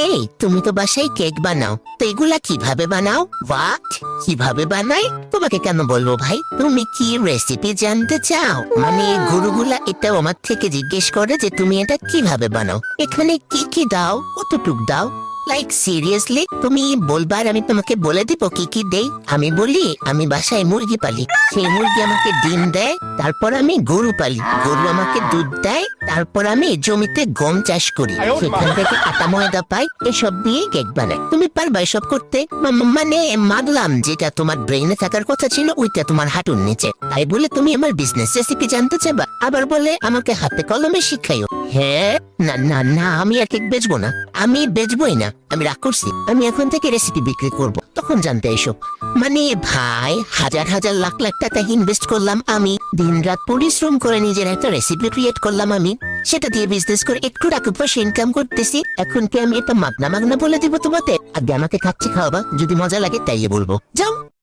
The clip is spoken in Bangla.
এই তুমি তো বাসায় কেক বানাও, তো এগুলা কিভাবে বানাও? হোয়াট? কিভাবে বানাই তোমাকে কেন বলবো ভাই? তুমি কি রেসিপি জানতে চাও? মানে গুরুগুলা এটাও আমার থেকে জিজ্ঞেস করে যে তুমি এটা কিভাবে বানাও, এখানে কি কি দাও, কতটুক দাও। লাইক সিরিয়াসলি তুমি বলবার আমি তোমাকে বলে দিব কি কি দেই। আমি বলি আমি বাসায় মুরগি পালি, সেই মুরগি আমাকে ডিম দেয়। তারপর আমি গরু পালি, গরু আমাকে দুধ দেয়। তারপর আমি জমিতে গম চাষ করি, সেখান থেকে আটা ময়দা পাই, এসব দিয়ে কেক বানাই। তুমি পারবা এসব করতে? মানে মানলাম যেটা তোমার ব্রেইনে থাকার কথা ছিল ওইটা তোমার হাঁটুর নিচে, তাই বলে তুমি আমার বিজনেস রেসিপি জানতে চাইবা, আবার বলে আমাকে হাতে কলমে শিখাইও। হ্যাঁ, না না না, আমি আর কেক বেচবো না, আমি বেচবোই না, আমি রাগ করছি। আমি এখন থেকে রেসিপি বিক্রি করব, তখন জানতে এসো। মানে ভাই, হাজার হাজার লাখ লাখ টাকা ইনভেস্ট করলাম আমি, দিনরাত পরিশ্রম করে নিজের একটা রেসিপি ক্রিয়েট করলাম আমি, সেটা দিয়ে বিজনেস করে একটু টাকা পয়সা ইনকাম করতেছি। এখন কি আমি এটা মাগনা মাগনা বলে দিব তোমাকে? আগে আমাকে খাচ্ছি খাওয়াবা, যদি মজা লাগে তাই বলবো। যাও।